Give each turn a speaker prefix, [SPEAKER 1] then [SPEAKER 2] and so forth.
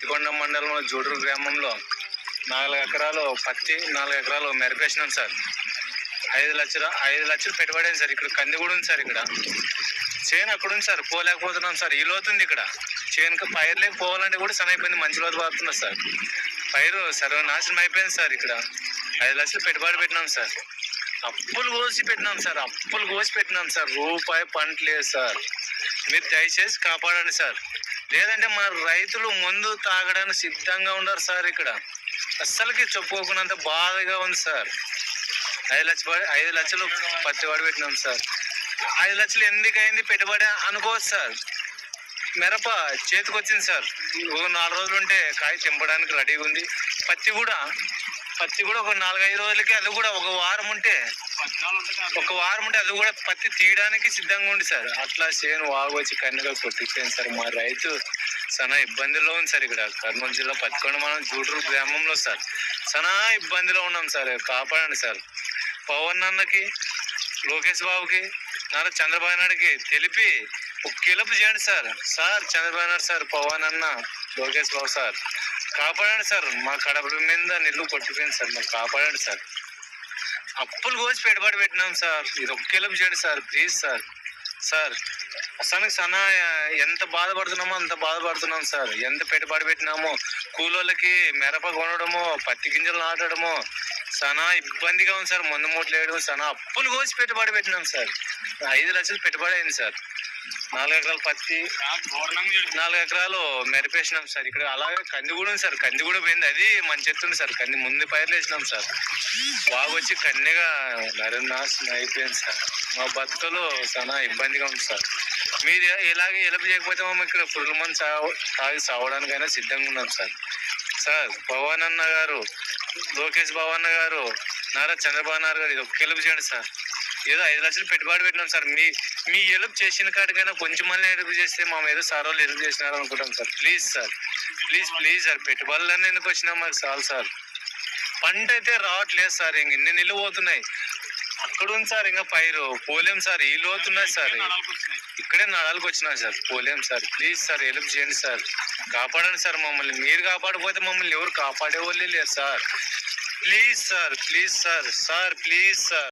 [SPEAKER 1] తికొండ మండలంలో జూడూరు గ్రామంలో 4 ఎకరాలు పత్తి, 4 ఎకరాలు మెరపేసినాం సార్. 5 లక్షలు పెట్టుబడి సార్. ఇక్కడ కంది కూడా ఉంది సార్. ఇక్కడ చేను అక్కడ ఉంది సార్. పోలేకపోతున్నాం సార్. ఈ లోతుంది ఇక్కడ. చేనుకు పైర్లేక పోవాలంటే కూడా సన్న అయిపోయింది. మంచి లోతు పడుతుంది సార్. పైరు సర్వనాశనం అయిపోయింది సార్. ఇక్కడ 5 లక్షలు పెట్టుబడి పెట్టినాం సార్. అప్పులు కోసి పెట్టినాం సార్. రూపాయి పంట లేదు సార్. మీరు దయచేసి కాపాడండి సార్. లేదంటే మా రైతులు ముందు తాగడానికి సిద్ధంగా ఉండరు సార్. ఇక్కడ అస్సలకి చెప్పుకోకున్నంత బాధగా ఉంది సార్. 5 లక్షలు పత్తివాడు పెట్టినాం సార్. 5 లక్షలు ఎందుకైంది పెట్టుబడి అనుకోవచ్చు సార్. మిరప చేతికి వచ్చింది సార్. 4 రోజులు ఉంటే కాయ తెంపడానికి రెడీగా ఉంది. పత్తి కూడా ఒక 4-5 రోజులకి, అది కూడా ఒక వారం ఉంటే అది కూడా పత్తి తీయడానికి సిద్ధంగా ఉంది సార్. అట్లా చేను వాగొచ్చి కన్నెగా కొట్టిపోయింది సార్. మా రైతు చాలా ఇబ్బందిలో ఉంది సార్. ఇక్కడ కర్నూలు జిల్లా పత్తికొండ మనం జూడూరు గ్రామంలో సార్ చాలా ఇబ్బందిలో ఉన్నాం సార్. కాపాడండి సార్. పవన్ అన్నకి, లోకేష్ బాబుకి, నారా చంద్రబాబు నాయుడుకి తెలిపి ఒక కిలపు చేయండి సార్. చంద్రబాబు నాయుడు సార్, పవన్ అన్న, లోకేష్ బాబు సార్, కాపాడండి సార్. మా కడపల మీద నిల్లు కొట్టిపోయింది సార్. మాకు కాపాడండి సార్. అప్పులు కోసి పెట్టుబడి పెట్టినాం సార్. ఇది ఒక కిలపు చేయండి సార్, ప్లీజ్ సార్. అసలు ఎంత బాధపడుతున్నామో అంత బాధపడుతున్నాం సార్. ఎంత పెట్టుబడి పెట్టినామో, కూలోళ్ళకి మిరప కొనడము, పత్తి గింజలు నాటడము చాలా ఇబ్బందిగా ఉంది సార్. మందు మూటలు వేయడం చాలా అప్పులు కోసి పెట్టుబడి పెట్టినాం సార్. 5 లక్షలు పెట్టుబడి అయింది సార్. 4 ఎకరాలు పత్తి, 4 ఎకరాలు మెరపేసినాం సార్. ఇక్కడ అలాగే కంది కూడా ఉంది సార్. కంది కూడా పోయింది. అది మంచి ఎత్తుంది సార్. కంది ముందు పైర్లు వేసినాం సార్. బాగొచ్చి కన్నెగా నరనాశనం అయిపోయింది సార్. మా బతుకలు చాలా ఇబ్బందిగా ఉంది సార్. మీరు ఇలాగే హెల్ప్ చేయకపోతే మేము ఇక్కడ పురుగుల మంది తాగి సావడానికైనా సిద్ధంగా ఉన్నాం సార్. పవన్ అన్న గారు, లోకేష్ బాబు అన్న గారు, నారా చంద్రబాబు నాయుడు గారు, ఇది ఒక హెల్ప్ చేయండి సార్. ఏదో 5 లక్షలు పెట్టుబడి పెట్టినాం సార్. మీ హెల్ప్ చేసిన కాడికైనా కొంచెం మళ్ళీ హెల్ప్ చేస్తే మా మీద సార్ వాళ్ళు హెల్ప్ చేసినారు అనుకుంటాం సార్. Please sir. సార్. పెట్టుబడులన్నీ ఎందుకు వచ్చినా మాకు చాలు సార్. పంట అయితే రావట్లేదు సార్. ఇన్ని నిల్లు పోతున్నాయి. అక్కడ ఉంది సార్. ఇంకా పైరు పోలేం సార్. ఈ లోతున్నాయి సార్. ఇక్కడే నడాలకు వచ్చినాయి సార్. పోలేం సార్. ప్లీజ్ సార్, హెల్ప్ చేయండి సార్. కాపాడండి సార్ మమ్మల్ని. మీరు కాపాడకపోతే మమ్మల్ని ఎవరు కాపాడే వాళ్ళే లేరు సార్. Please sir.